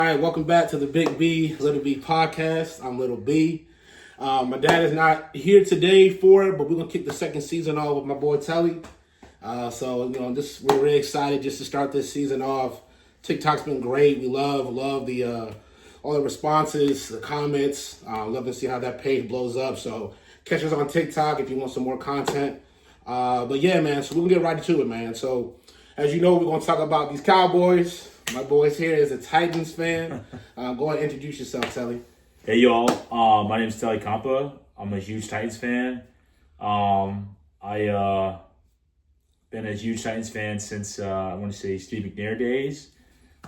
All right, welcome back to the Big B, Little B podcast. I'm Little B. My dad is not here today for it, but we're going to kick the second season off with my boy Telly. We're really excited just to start this season off. TikTok's been great. We love the all the responses, the comments. Love to see how that page blows up. So catch us on TikTok if you want some more content. But yeah, man, so we're going to get right into it, man. So as you know, we're going to talk about these Cowboys. My boys here is a Titans fan. Go ahead and introduce yourself, Telly. Hey, y'all. My name is Telly Campa. I'm a huge Titans fan. I been a huge Titans fan since, I want to say, Steve McNair days.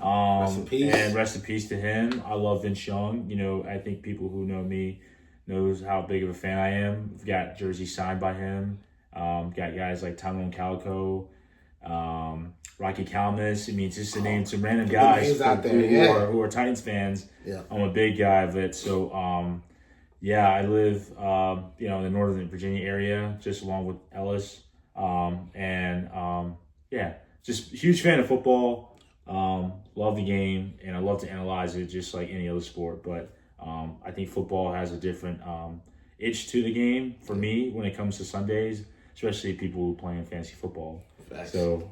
Rest in peace. And rest in peace to him. I love Vince Young. You know, I think people who know me knows how big of a fan I am. I've got jerseys signed by him. Got guys like Tyrone Calico, Rocky Calmus. I mean, just to name some random guys who are Titans fans. Yeah. I'm a big guy of it. So, I live, in the Northern Virginia area, just along with Ellis. Just a huge fan of football. Love the game, and I love to analyze it just like any other sport. But I think football has a different itch to the game for me when it comes to Sundays, especially people who play in fantasy football. Facts. So,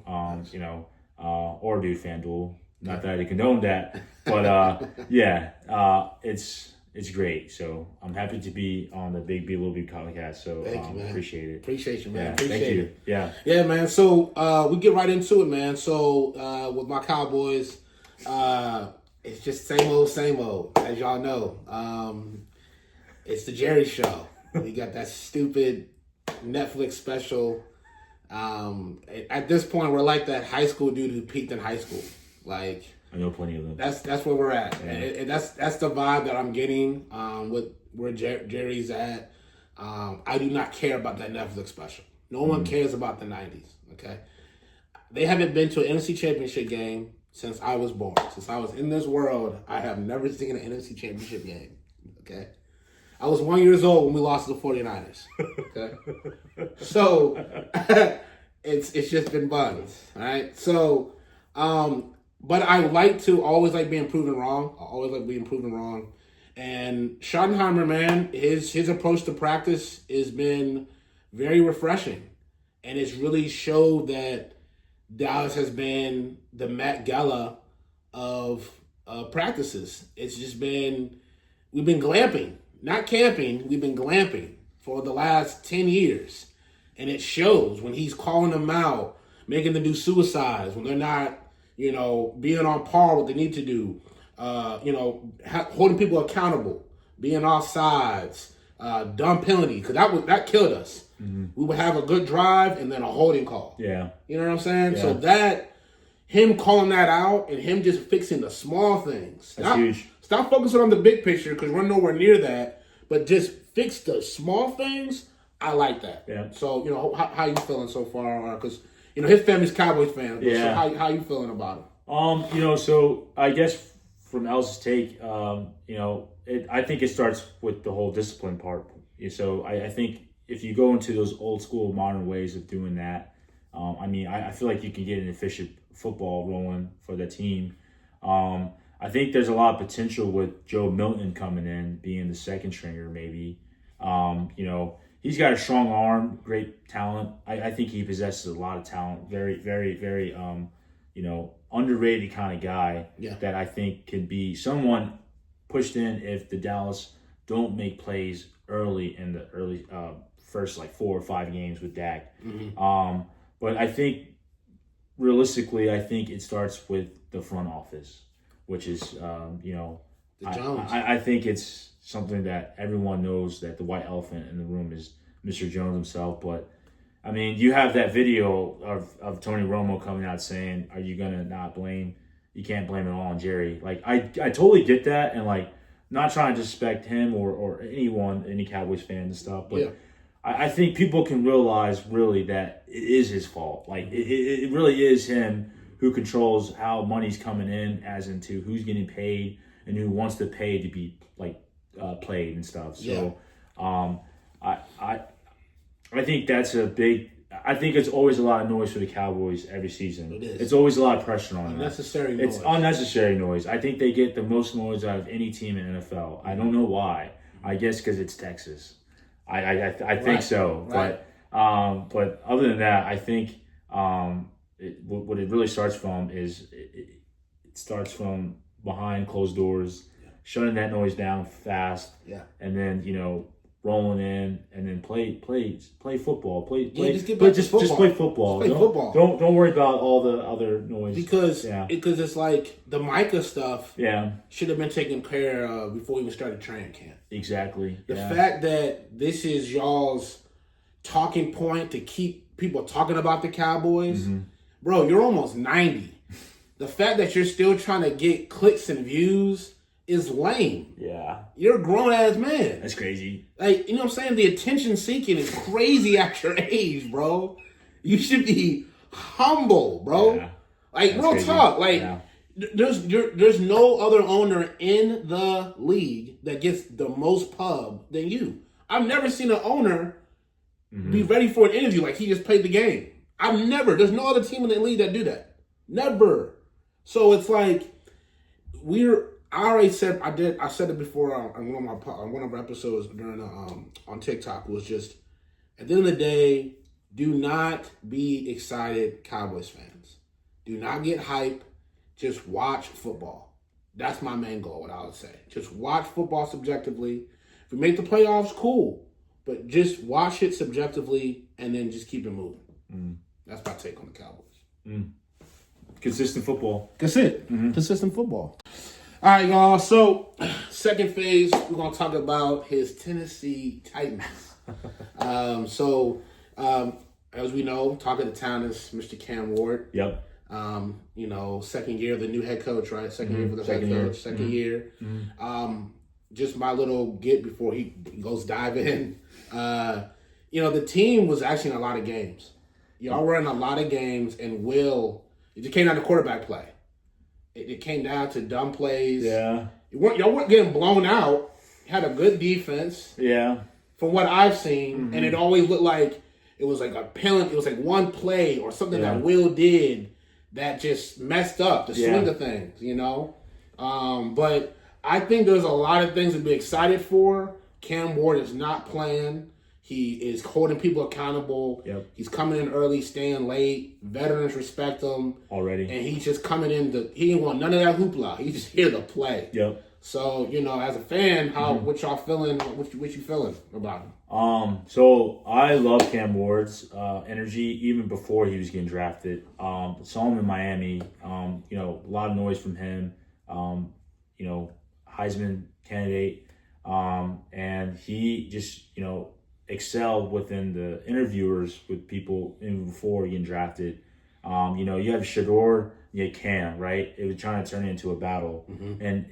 or do FanDuel. Not that I condone that, but it's great. So I'm happy to be on the Big B Little B podcast. So thank you, man. Appreciate it. Appreciate you, man. Yeah, appreciate thank you. it. Yeah, man. So we get right into it, man. So with my Cowboys, it's just same old, as y'all know. It's the Jerry Show. We got that stupid Netflix special. At this point, we're like that high school dude who peaked in high school. Like, I know plenty of them. That's where we're at, yeah. and that's the vibe that I'm getting with where Jerry's at. I do not care about that Netflix special. No one cares about the 90s. Okay, they haven't been to an NFC Championship game since I was born. Since I was in this world, I have never seen an NFC Championship game. Okay. I was 1 year old when we lost to the 49ers. Okay. So it's just been buns. All right. So but I always like being proven wrong. I always like being proven wrong. And Schottenheimer, man, his approach to practice has been very refreshing. And it's really showed that Dallas has been the Met Gala of practices. It's just been, we've been glamping. Not camping, we've been glamping for the last 10 years. And it shows when he's calling them out, making them do suicides, when they're not, being on par with what they need to do, holding people accountable, being offsides, dumb penalty, because that killed us. Mm-hmm. We would have a good drive and then a holding call. Yeah. You know what I'm saying? Yeah. So him calling that out and him just fixing the small things. That's huge. Stop focusing on the big picture because we're nowhere near that. But just fix the small things. I like that. Yeah. So, how you feeling so far? Because, his family's Cowboys fans. Yeah. So how you feeling about him? So I guess from Elsa's take, I think it starts with the whole discipline part. So I think if you go into those old school modern ways of doing that, I feel like you can get an efficient football rolling for the team. I think there's a lot of potential with Joe Milton coming in, being the second stringer maybe. He's got a strong arm, great talent. I think he possesses a lot of talent. Very, very, very, underrated kind of guy that I think can be someone pushed in if the Dallas don't make plays early in the first 4 or 5 games with Dak. Mm-hmm. But I think realistically, it starts with the front office, which is, I think it's something that everyone knows that the white elephant in the room is Mr. Jones himself. But, you have that video of Tony Romo coming out saying, are you going to not blame, you can't blame it all on Jerry. I totally get that, and, not trying to disrespect him or anyone, any Cowboys fans and stuff, but I think people can realize really that it is his fault. It really is him who controls how money's coming in, as into who's getting paid and who wants to pay to be played and stuff. So, I think that's a big. I think it's always a lot of noise for the Cowboys every season. It is. It's always a lot of pressure on them. Unnecessary noise. It's unnecessary noise. I think they get the most noise out of any team in NFL. I don't know why. I guess because it's Texas. I think so. Right. But other than that, I think what it really starts from is it starts from behind closed doors, shutting that noise down fast, and then rolling in and then play football. Just get back to football. Just play football. Just play football. Don't worry about all the other noise because it's like the Micah stuff. Yeah, should have been taken care of before we even started training camp. Exactly. The fact that this is y'all's talking point to keep people talking about the Cowboys, bro, you're almost 90. The fact that you're still trying to get clicks and views is lame. Yeah. You're a grown-ass man. That's crazy. Like, you know what I'm saying? The attention-seeking is crazy at your age, bro. You should be humble, bro. Yeah. Like, real talk. Like, there's no other owner in the league that gets the most pub than you. I've never seen an owner be ready for an interview like he just played the game. There's no other team in the league that do that. Never. So it's like, I said it before on one of our episodes during on TikTok, was just, at the end of the day, do not be excited, Cowboys fans. Do not get hype. Just watch football. That's my main goal, what I would say. Just watch football subjectively. If we make the playoffs, cool. But just watch it subjectively and then just keep it moving. That's my take on the Cowboys. Consistent football. That's it. Consistent football. All right, y'all. So, second phase, we're going to talk about his Tennessee Titans. As we know, talk of the town is Mr. Cam Ward. Yep. Second year of the new head coach, right? Second year for the head coach. Second year. Just my little get before he goes dive in. The team was actually in a lot of games. Y'all were in a lot of games, and it just came down to quarterback play. It came down to dumb plays. Yeah. Y'all weren't getting blown out. Had a good defense. Yeah. From what I've seen, and it always looked like it was like a penalty. It was like one play or something that Will did that just messed up the swing of things, But I think there's a lot of things to be excited for. Cam Ward is not playing. He is holding people accountable. Yep. He's coming in early, staying late. Veterans respect him already, and he's just coming in. He didn't want none of that hoopla. He's just here to play. Yep. So as a fan, what y'all feeling? What you feeling about him? So I love Cam Ward's energy even before he was getting drafted. Saw him in Miami. A lot of noise from him. Heisman candidate, and he just excelled within the interviewers with people even before getting drafted. You have Shador, you had Cam, right? It was trying to turn it into a battle, and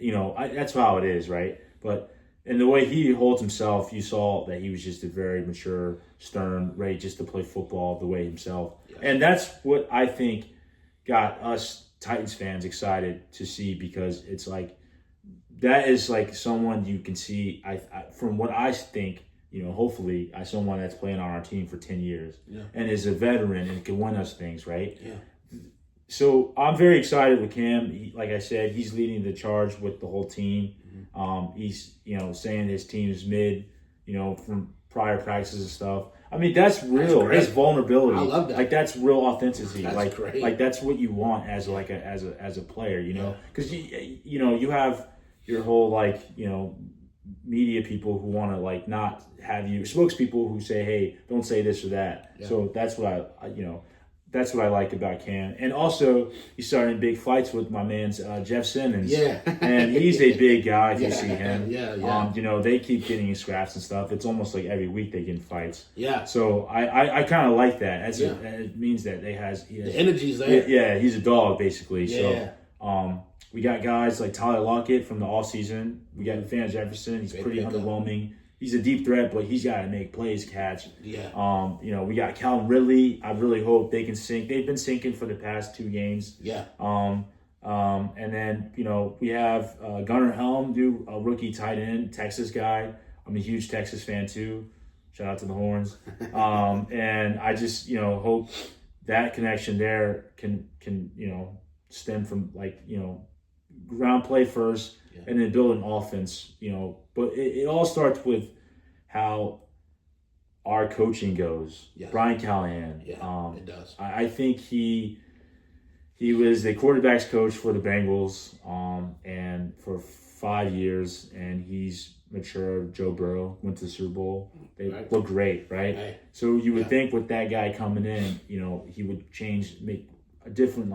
that's how it is, right? But in the way he holds himself, you saw that he was just a very mature, stern, ready just to play football the way himself, and that's what I think got us Titans fans excited to see, because it's like that is like someone you can see. I from what I think. Hopefully, someone that's playing on our team for 10 years and is a veteran and can win us things, right? Yeah. So I'm very excited with Cam. Like I said, he's leading the charge with the whole team. He's, saying his team is mid, from prior practices and stuff. I mean, that's real. That's vulnerability. I love that. Like, that's real authenticity. That's great. Like that's what you want as a player, because you have your whole media people who want to not have you, spokespeople who say, hey, don't say this or that. So that's what that's what I like about Cam. And also, he's starting big fights with my man's Jeff Simmons. Yeah. And he's a big guy if you see him. Yeah. They keep getting scraps and stuff. It's almost like every week they get in fights. Yeah. So I kind of like that. It means that he has the energy's there. Yeah, he's a dog, basically. Yeah. So, we got guys like Tyler Lockett from the offseason. We got Van Jefferson. He's pretty underwhelming. He's a deep threat, but he's got to make plays catch. Yeah. We got Calvin Ridley. I really hope they can sink. They've been sinking for the past 2 games. Yeah. And then, we have Gunnar Helm, a rookie tight end, Texas guy. I'm a huge Texas fan too. Shout out to the Horns. And I just, hope that connection there can stem from ground play first and then build an offense, But it all starts with how our coaching goes. Yeah. Brian Callahan. Yeah, it does. I think he was the quarterback's coach for the Bengals, and for 5 years, and he's matured. Joe Burrow went to the Super Bowl. They look great, right? Right. So you would think with that guy coming in, he would make a different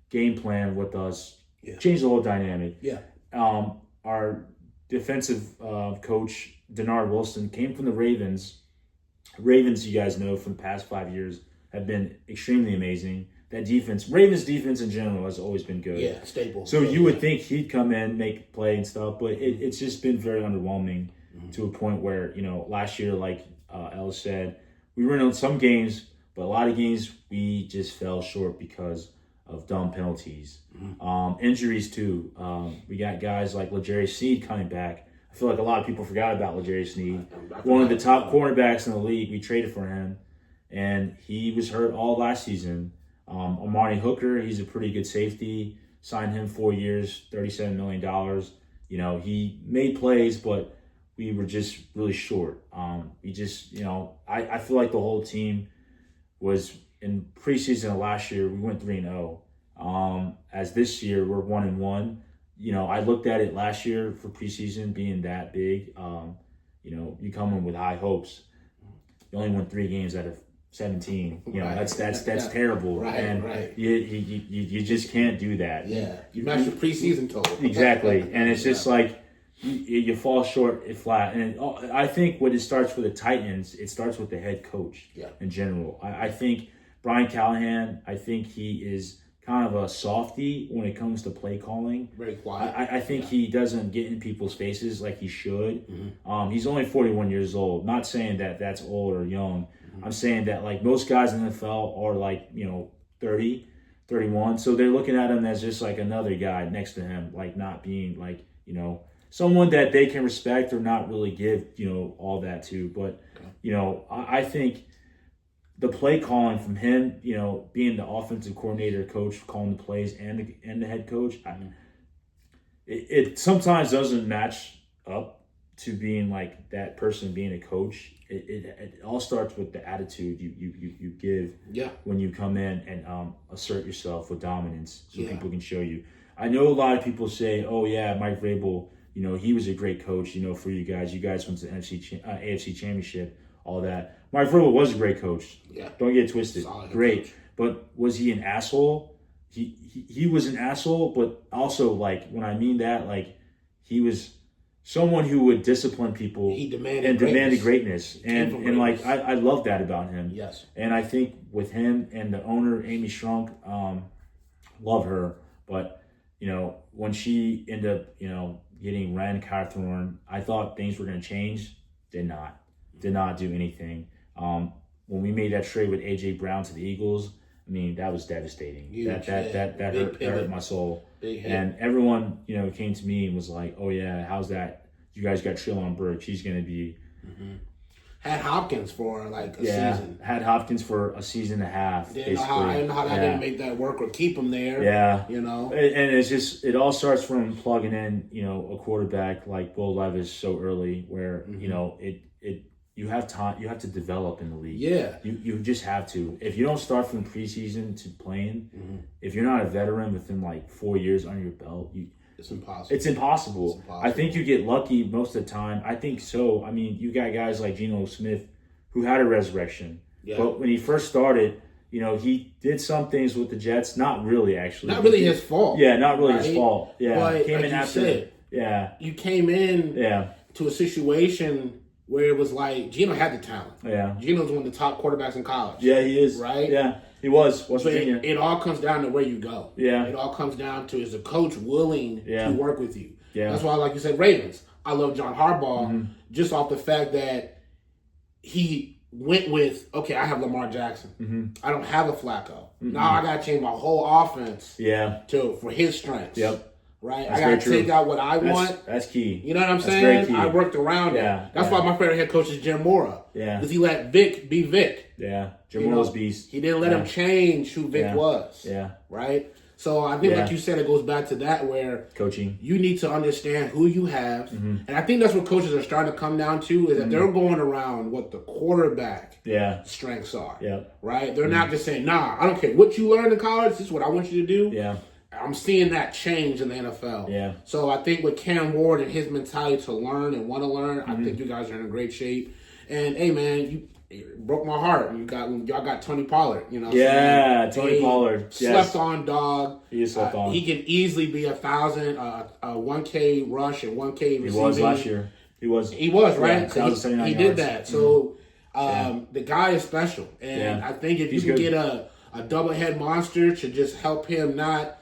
game plan with us, change the whole dynamic. Yeah. Our defensive coach, Denard Wilson, came from the Ravens. Ravens, you guys know, from the past 5 years have been extremely amazing. That defense, Ravens defense in general, has always been good. Yeah, staple. So you would think he'd come in, make play and stuff, but it's just been very underwhelming to a point where, last year, like Ellis said, we were in some games, but a lot of games we just fell short because of dumb penalties. Injuries, too. We got guys like L'Jarius Sneed coming back. I feel like a lot of people forgot about L'Jarius Sneed. One of the top cornerbacks in the league. We traded for him, and he was hurt all last season. Amari Hooker, he's a pretty good safety. Signed him 4 years, $37 million. He made plays, but we were just really short. I feel like the whole team was in preseason of last year. We went 3-0. As this year we're 1-1. I looked at it last year for preseason being that big. You come in with high hopes. You only won 3 games out of 17. That's terrible. Right, and right. You just can't do that. Yeah, you match your preseason total. Exactly, and it's just like you fall short flat. And I think when it starts for the Titans, it starts with the head coach. In general, I think Brian Callahan. I think he is kind of a softie when it comes to play calling. Very quiet. I think he doesn't get in people's faces like he should. He's only 41 years old. Not saying that that's old or young. I'm saying that most guys in the NFL are 30, 31. So they're looking at him as just another guy next to him, not being someone that they can respect or not really give, all that to. But, I think the play calling from him, being the offensive coordinator, coach, calling the plays and the head coach, it sometimes doesn't match up to being that person being a coach. It all starts with the attitude you give when you come in and assert yourself with dominance so people can show you. I know a lot of people say, oh yeah, Mike Vrabel, he was a great coach, for you guys. You guys went to the AFC Championship, all that. Mike Vrabel was a great coach. Yeah. Don't get it twisted. Solid great. coach. But was he an asshole? He was an asshole, but also when I mean that, he was someone who would discipline people. He demanded greatness. And I love that about him. Yes. And I think with him and the owner, Amy Shrunk, love her. But, when she ended up, getting Rand Carthorne, I thought things were going to change. Did not do anything. When we made that trade with A.J. Brown to the Eagles, I mean, that was devastating. Huge, that hurt my soul. And everyone, came to me and was like, "Oh yeah, how's that? You guys got Treylon Burks. He's going to be." Had Hopkins for a season. Had Hopkins for a season and a half. I didn't know how that didn't make that work or keep him there. Yeah, And it's just it all starts from plugging in, a quarterback like Will Levis so early, where you have time, you have to develop in the league. Yeah. You just have to. If you don't start from preseason to playing, if you're not a veteran within 4 years under your belt, it's impossible. It's impossible. I think you get lucky most of the time. I think so. I mean, you got guys like Geno Smith who had a resurrection. Yeah. But when he first started, he did some things with the Jets. Not really, actually. Not really his fault. Yeah, not really his fault. Yeah. But came like in you after. said, you came in to a situation where it was Geno had the talent. Yeah. Geno's one of the top quarterbacks in college. Yeah, he is. Right? Yeah, he was. West Virginia. It all comes down to where you go. Yeah. It all comes down to, is the coach willing to work with you? Yeah. That's why, like you said, Ravens. I love John Harbaugh just off the fact that he went with, okay, I have Lamar Jackson. I don't have a Flacco. Now I got to change my whole offense for his strengths. Yep. right? That's I got to very take true. out what I want. That's key. You know what I'm That's saying? very key. I worked around Yeah, it. That's yeah. why my favorite head coach is Jim Mora. Yeah. Because he let Vic be Vic. Yeah. Jim You Mora's know, beast. He didn't let him change who Vic was. Yeah. Right? So I think, Yeah. like you said, it goes back to that where Coaching. you need to understand who you have. And I think that's what coaches are starting to come down to is that they're going around what the quarterback strengths are. Yeah. Right? They're not just saying, nah, I don't care what you learned in college. This is what I want you to do. Yeah. I'm seeing that change in the NFL. Yeah. So I think with Cam Ward and his mentality to learn and want to learn, I think you guys are in a great shape. And hey, man, you broke my heart. Y'all got Tony Pollard. You know. Yeah, Tony Pollard. Slept on dog. He is slept on. He can easily be 1,000, 1K rush and 1K receiving. He was last year. He was right. Yeah, so he did that. So the guy is special, and I think if you can get a double head monster to just help him not.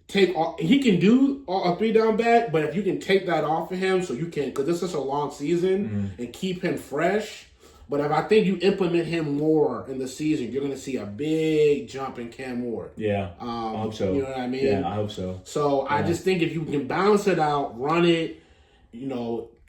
He can do a 3-down back, but if you can take that off of him, so you can, because this is a long season, and keep him fresh. But if I think you implement him more in the season, you're going to see a big jump in Cam Ward. Yeah, I hope so. You know what I mean? Yeah, I hope so. So I just think if you can balance it out, run it,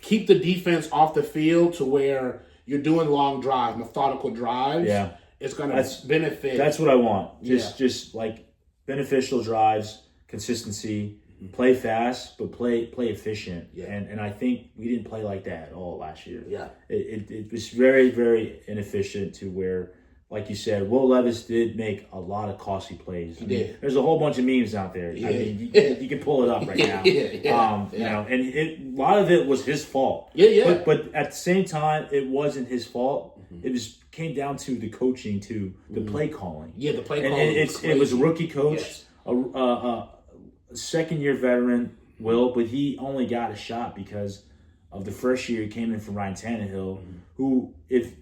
keep the defense off the field to where you're doing long drives, methodical drives. Yeah, it's going to benefit. That's what I want. Just like beneficial drives. Consistency, play fast, but play efficient. Yeah. And I think we didn't play like that at all last year. Yeah. It was very, very inefficient to where, like you said, Will Levis did make a lot of costly plays. He did. There's a whole bunch of memes out there. Yeah. I mean, you can pull it up right now. You know, and a lot of it was his fault. Yeah. But at the same time, it wasn't his fault. It came down to the coaching, to the play calling. Yeah, the play calling. And it was a rookie coach, a second-year veteran, but he only got a shot because of the first year he came in from Ryan Tannehill, who, if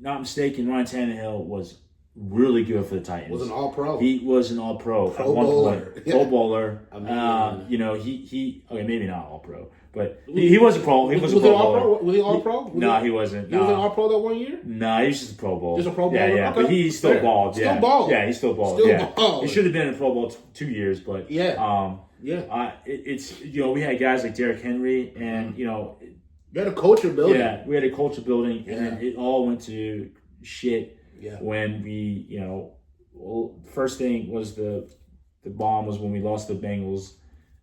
not mistaken, Ryan Tannehill was really good for the Titans. Was an all-pro. He was an all-pro at one point. Pro bowler. I mean, he okay, maybe not all-pro, but he was a pro. He was a pro bowler. Was he all-pro? No, he wasn't. He was an all-pro that 1 year? No, he was just a Pro Bowl. Just a Pro Bowl? Yeah. Okay. But he still balled. Still balled. Yeah, he still balled. He should have been in Pro Bowl 2 years, but it's we had guys like Derrick Henry, and you had a culture building. Yeah, we had a culture building, and then it all went to shit when we first thing was the bomb was when we lost the Bengals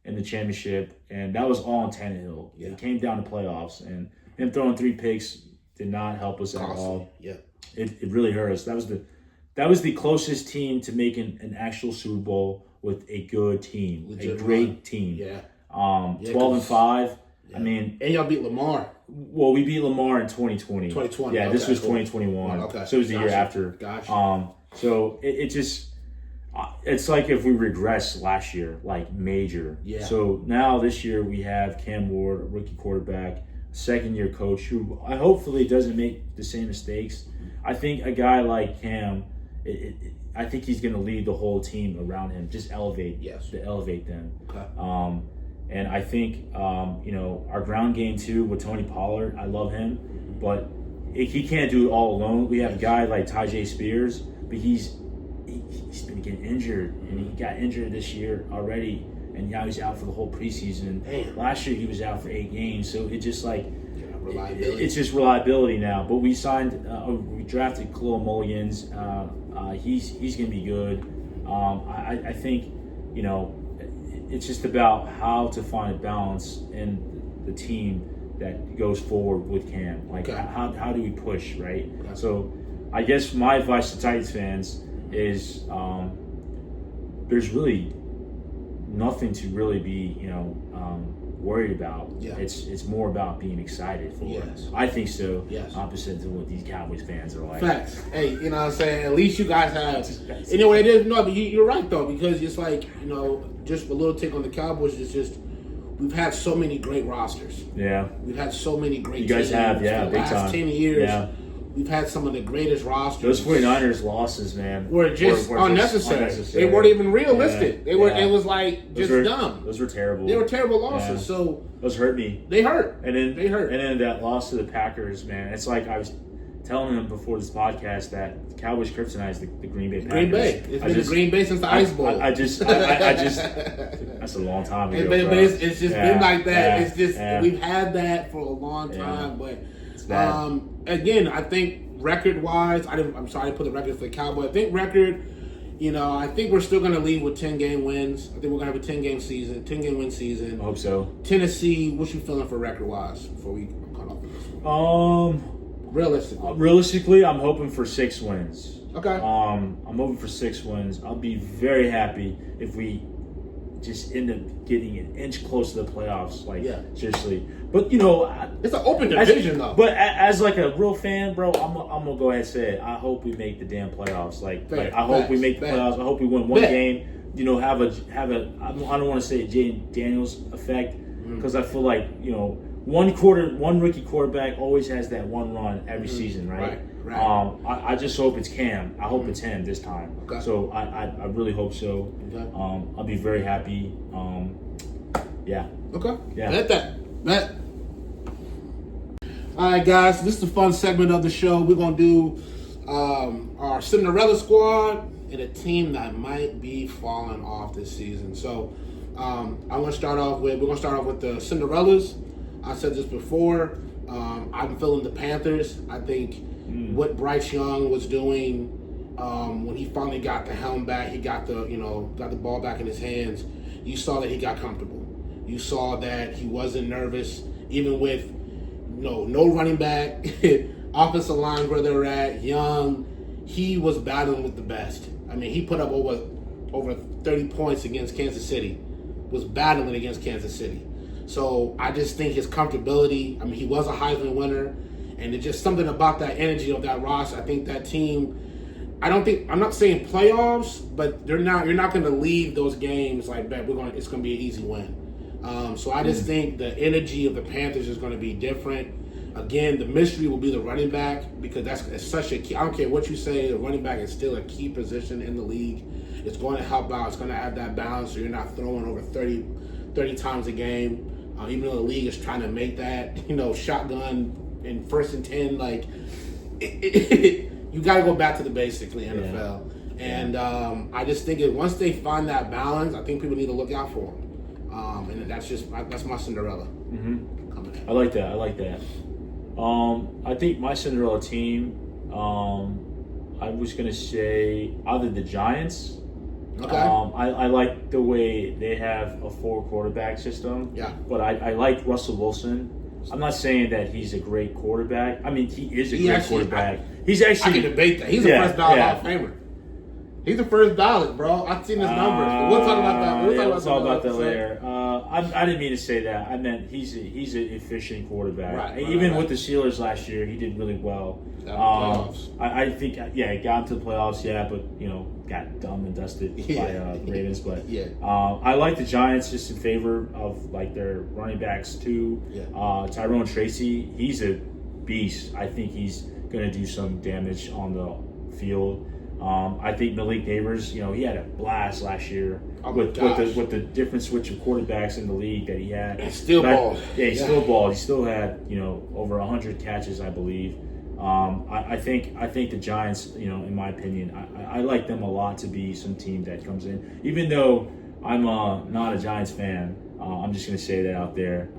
in the championship, and that was all on Tannehill. It came down to playoffs, and him throwing 3 picks did not help us at all. Yeah, it really hurt us. That was the closest team to making an actual Super Bowl with a good team, a great team. 12-5. I mean, and y'all beat Lamar. Well, we beat Lamar in 2020. 2020. Yeah, this was 2021. Okay. So it was the year after. Gotcha. So it just. It's like if we regressed last year, like major. Yeah. So now this year we have Cam Ward, a rookie quarterback, second-year coach who hopefully doesn't make the same mistakes. I think a guy like Cam, I think he's going to lead the whole team around him, just elevate them. Okay. And I think our ground game too with Tony Pollard, I love him, but he can't do it all alone. We have a guy like Tyjae Spears, but he's been getting injured, and he got injured this year already, and now he's out for the whole preseason. Damn. Last year he was out for 8 games, so it just reliability. It's just reliability now. But we we drafted Khalil Mulligans. He's going to be good. I think it's just about how to find a balance in the team that goes forward with Cam. Like how do we push, right? Okay. So I guess my advice to Titans fans is there's really nothing to really be worried about. Yeah. It's more about being excited for it. I think so. Yes. Opposite to what these Cowboys fans are like. Facts. Hey, you know what I'm saying? At least you guys have anyway it is but you're right though, because it's like, just a little take on the Cowboys is just we've had so many great rosters. Yeah. We've had so many great teams. You guys have, for the last time. 10 years. Yeah. We've had some of the greatest rosters. Those 49ers losses, man, were just unnecessary. They weren't even realistic. It was like dumb. Those were terrible. They were terrible losses. Yeah. So those hurt me. They hurt. And then they hurt. And then that loss to the Packers, man. It's like I was telling him before this podcast that the Cowboys kryptonite is the Green Bay Packers. Green Bay. It's been the Green Bay since the Ice Bowl. I just that's a long time ago. But it's just been like that. Yeah, it's just yeah. We've had that for a long time. But It's bad. again, I think record wise, I'm sorry to put the record for the Cowboys. I think record. I think we're still going to lead with 10-game wins. I think we're going to have a 10-game win season. I hope so. Tennessee, what you feeling for record-wise before we cut off this one? Realistically, I'm hoping for 6 wins. Okay. I'm hoping for 6 wins. I'll be very happy if we just end up getting an inch close to the playoffs. Seriously. But it's an open division though. But as like a real fan, bro, I'm gonna go ahead and say it. I hope we make the damn playoffs. I hope we make the playoffs. I hope we win one game. Have a. I don't want to say Jaden Daniels effect because I feel like one rookie quarterback always has that one run every season, right? Right. I just hope it's Cam. I hope it's him this time. Okay. So I really hope so. Okay. I'll be very happy. Yeah. Okay. Yeah. Bet. All right, guys. This is the fun segment of the show. We're gonna do our Cinderella squad and a team that might be falling off this season. So we're gonna start off with the Cinderellas. I said this before. I'm feeling the Panthers. I think what Bryce Young was doing when he finally got the helm back, he got the ball back in his hands. You saw that he got comfortable. You saw that he wasn't nervous, even with no running back, offensive line where they're at, Young. He was battling with the best. I mean, he put up over 30 points against Kansas City. Was battling against Kansas City. So I just think his comfortability. I mean, he was a Heisman winner, and it's just something about that energy of that roster. I think that team. I'm not saying playoffs, but you're not going to leave those games like that. It's going to be an easy win. So I just think the energy of the Panthers is going to be different. Again, the mystery will be the running back because it's such a key. I don't care what you say, the running back is still a key position in the league. It's going to help out. It's going to add that balance so you're not throwing over 30 times a game. Even though the league is trying to make that, shotgun in 1st and 10, you got to go back to the basics in the NFL. Yeah. And I just think once they find that balance, I think people need to look out for them. And that's my Cinderella. Mm-hmm. I like that. I think my Cinderella team, I was going to say either the Giants. Okay. I like the way they have a 4-quarterback system. Yeah. But I like Russell Wilson. I'm not saying that he's a great quarterback. I mean, he is a great quarterback. He's actually. I can debate that. He's a first ballot Hall of Famer. He's the first ballot, bro. I've seen his numbers. But we'll talk about that. We'll talk about that later. I didn't mean to say that. I meant he's an efficient quarterback. Right, Even with the Steelers last year, he did really well. I think, he got into the playoffs, but got dumb and dusted by Ravens. But I like the Giants just in favor of their running backs too. Tyrone Tracy, he's a beast. I think he's going to do some damage on the field. I think Malik Neighbors, he had a blast last year with the different switch of quarterbacks in the league that he had. He still balled. Yeah, he still balled. He still had over 100 catches, I believe. I think the Giants, in my opinion, I like them a lot to be some team that comes in. Even though I'm not a Giants fan, I'm just going to say that out there.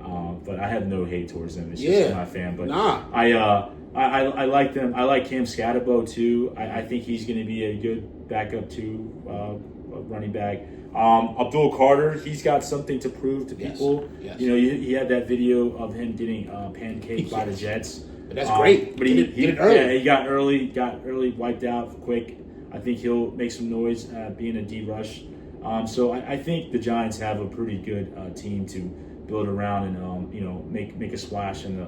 But I have no hate towards them. It's just I'm not a fan. But I like them. I like Cam Scatterbo too. I think he's going to be a good backup to running back. Abdul Carter, he's got something to prove to people. Yes. He had that video of him getting pancaked by the Jets. But that's great. But he got early, wiped out quick. I think he'll make some noise being a D rush. So I think the Giants have a pretty good team to build around and make a splash in the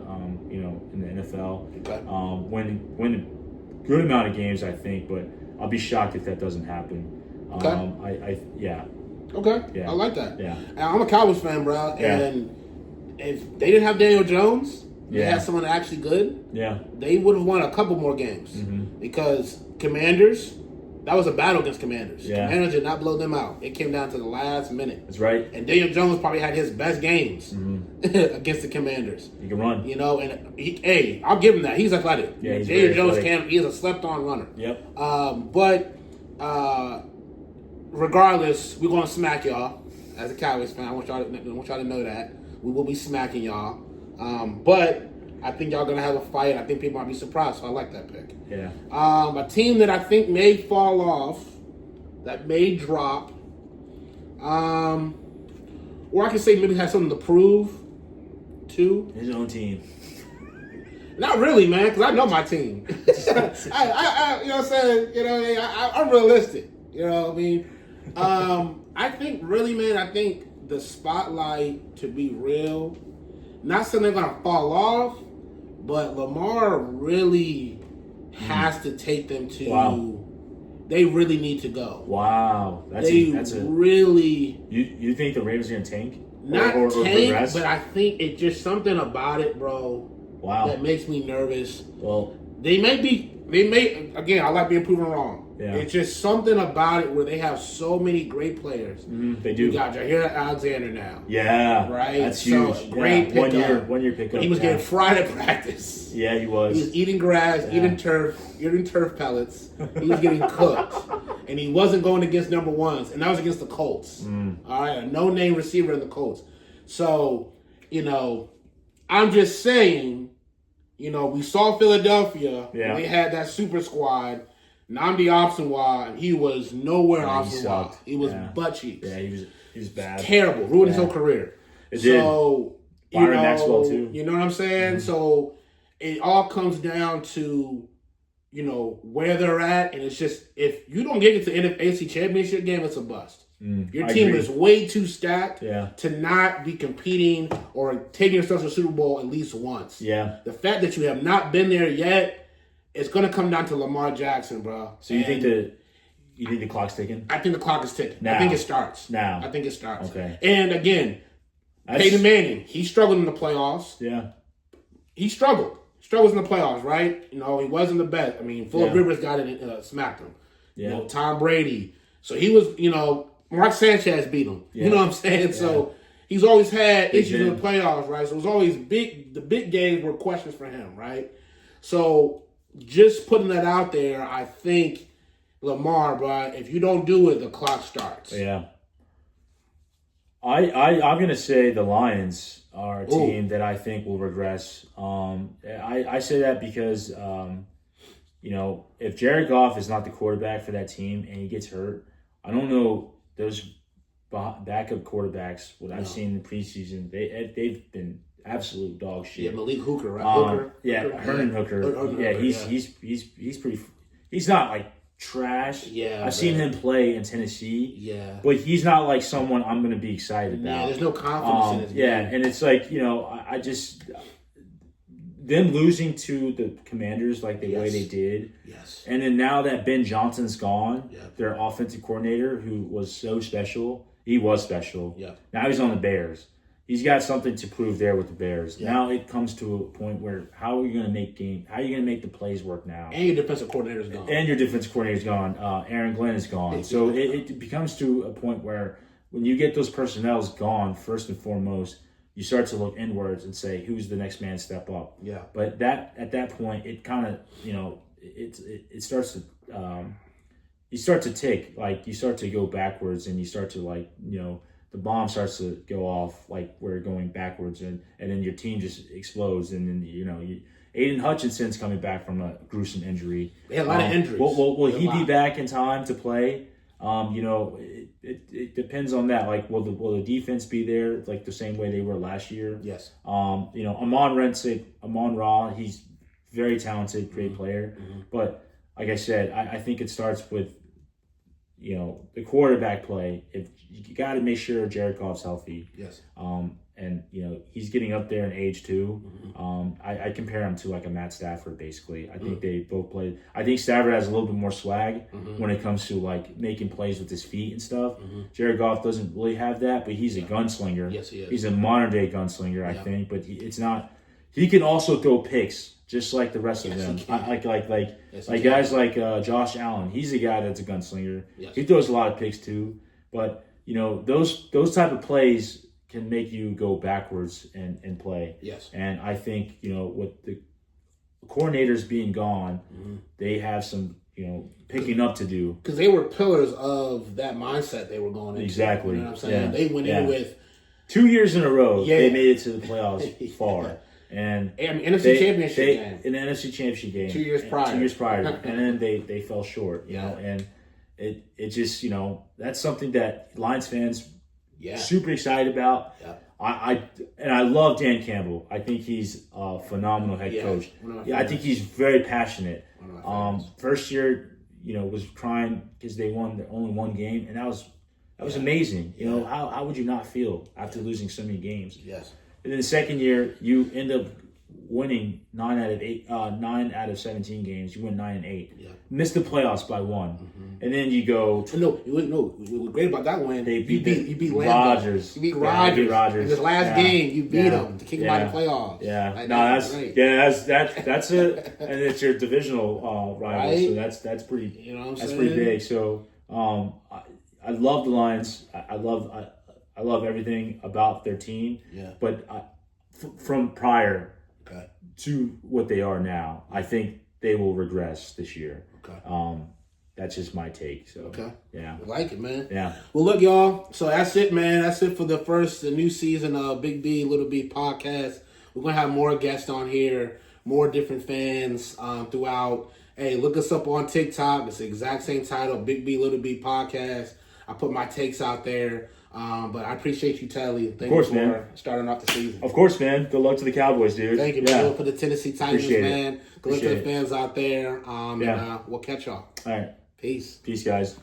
in the NFL. Okay. Win a good amount of games, I think, but I'll be shocked if that doesn't happen. Okay. Okay. Yeah. I like that. Yeah. I'm a Cowboys fan, bro. Yeah. And if they didn't have Daniel Jones, they had someone actually good. Yeah. They would have won a couple more games because Commanders, That was a battle against Commanders. Yeah. Commanders did not blow them out. It came down to the last minute. That's right. And Daniel Jones probably had his best games against the Commanders. He can run. You know, and hey, I'll give him that. He's athletic. Yeah, he's Daniel very Jones athletic. he's a slept-on runner. Yep. But regardless, we're gonna smack y'all as a Cowboys fan. I want y'all to know that we will be smacking y'all. But I think y'all gonna have a fight. I think people might be surprised. So I like that pick. Yeah. A team that I think may fall off, that may drop, or I can say maybe has something to prove too. His own team. Not really, man, because I know my team. I, you know what I'm saying? You know, I'm realistic. You know what I mean? I think really, man, I think the spotlight, to be real, not saying they're going to fall off, but Lamar really has to take them to. Wow. They really need to go. Wow. That's really. You think the Ravens are going to tank? Not or tank, progress? but I think it's just something about it, bro. Wow. That makes me nervous. Well, They may, again, I like being proven wrong. Yeah. It's just something about it where they have so many great players. they do. You got Jair Alexander now. Yeah. Right? That's So, huge. great yeah. pickup. One year pickup. He was yeah. getting fried at practice. Yeah, he was. He was eating grass, Yeah. eating turf pellets. He was getting cooked. And he wasn't going against number ones. And that was against the Colts. All right? A no-name receiver in the Colts. So, you know, I'm just saying, you know, we saw Philadelphia. Yeah. They had that super squad. Namdi Opsenwa, and he was nowhere Yeah, he Opsenwa. sucked. He was Yeah. butt cheeks. Yeah, he was bad. Terrible. Ruined his Yeah. whole career. It did. So, Byron Maxwell, too. You know what I'm saying? So it all comes down to, you know, where they're at. And it's just, if you don't get into the NFC Championship game, it's a bust. Your I team agree. is way too stacked Yeah. to not be competing or taking yourself to the Super Bowl at least once. Yeah. The fact that you have not been there yet, it's going to come down to Lamar Jackson, bro. So you think the clock's ticking? I think the clock is ticking. Now. I think it starts. Now. I think it starts. Okay. And again, Peyton Manning, he struggled in the playoffs. Yeah. He struggled. Struggles in the playoffs, right? You know, he wasn't the best. I mean, Phillip Yeah. Rivers got it and smacked him. Yeah. You know, Tom Brady. So he was, you know, Mark Sanchez beat him. Yeah. You know what I'm saying? So he's always had Big issues in Ben. the playoffs, right? So it was always the big games were questions for him, right? So just putting that out there, I think Lamar, bro, if you don't do it, the clock starts. Yeah. I'm gonna say the Lions are a team that I think will regress. I say that because you know, if Jared Goff is not the quarterback for that team and he gets hurt, I don't know those backup quarterbacks. What I've seen in the preseason, they've been absolute dog shit. Yeah, Malik Hooker, right? Hooker. Hernan Hooker. Hooker, Yeah, yeah. he's pretty. He's not like trash. Yeah, I've seen man. him play in Tennessee. Yeah. But he's not like someone I'm going to be excited about. Yeah, there's no confidence in his game. Yeah, and it's like, you know, I just them losing to the Commanders like the way they did. Yes. And then now that Ben Johnson's gone, Yeah. their offensive coordinator who was so special, he was special. Yeah. Now he's on the Bears. He's got something to prove there with the Bears. Yeah. Now it comes to a point where how are you going to make the plays work now? And your defensive coordinator's gone. And your defensive coordinator's gone. Aaron Glenn is gone. So it becomes to a point where when you get those personnels gone, first and foremost, you start to look inwards and say, who's the next man to step up? Yeah. But at that point, it kind of, you know, it starts to you start to tick, like you start to go backwards and you start to, like, you know, the bomb starts to go off, like we're going backwards, and then your team just explodes, and then, you know, Aiden Hutchinson's coming back from a gruesome injury. They had a lot of injuries. Will he be back in time to play? You know, it depends on that. Like, will the defense be there like the same way they were last year? Yes. You know, Amon Ra, he's very talented, great player. Mm-hmm. But like I said, I think it starts with, you know, the quarterback play. If you got to make sure Jared Goff's healthy. Yes. And, you know, he's getting up there in age too. Mm-hmm. I compare him to like a Matt Stafford, basically. I think they both play. I think Stafford has a little bit more swag when it comes to like making plays with his feet and stuff. Jared Goff doesn't really have that, but he's a gunslinger. Yes, he is. He's a modern day gunslinger, I think. But it's not. He can also throw picks just like the rest of Yes, them. he can. Yes, he Like can. guys like Josh Allen. He's a guy that's a gunslinger. Yes. He throws a lot of picks too. But those type of plays can make you go backwards and play. Yes. And I think with the coordinators being gone, they have some picking up to do. Because they were pillars of that mindset they were going into. Exactly. You know what I'm saying? Yeah. They went in with 2 years in a row. Yeah. They made it to the playoffs far. And NFC Championship game. In the NFC Championship game 2 years prior. 2 years prior. And then they fell short, you Yeah. know, and it just, that's something that Lions fans Yeah. super excited about. Yeah. I love Dan Campbell. I think he's a phenomenal head coach. I think he's very passionate. First year, was crying because they won only one game, and that was amazing. How would you not feel after losing so many games? Yes. And then the second year, you end up winning 9 out of 17 games. You win 9-8. Yeah. Missed the playoffs by one, and then you go. No. What was great about that win? They you beat Rodgers. You beat Yeah, Rodgers. they beat Rodgers. In this last game, you beat him to kick him out of the Yeah. playoffs. Yeah, Like, no, that's great. that's it, and it's your divisional rival, Right? so that's pretty. You know what I'm That's saying? pretty big. So I love the Lions. I love everything about their team. Yeah. But from prior Okay. to what they are now, I think they will regress this year. Okay. That's just my take. So Okay. yeah, I like it, man. yeah. Well, look, y'all. So that's it, man. That's it for the new season of Big B, Little B podcast. We're going to have more guests on here, more different fans throughout. Hey, look us up on TikTok. It's the exact same title, Big B, Little B podcast. I put my takes out there. But I appreciate you, Telly. Thank you for starting off the season. Of course, man. Good luck to the Cowboys, dude. Thank you, man. For the Tennessee Titans, Appreciate it. man. Good luck to the fans out there. Yeah. And we'll catch y'all. All right. Peace. Peace, guys.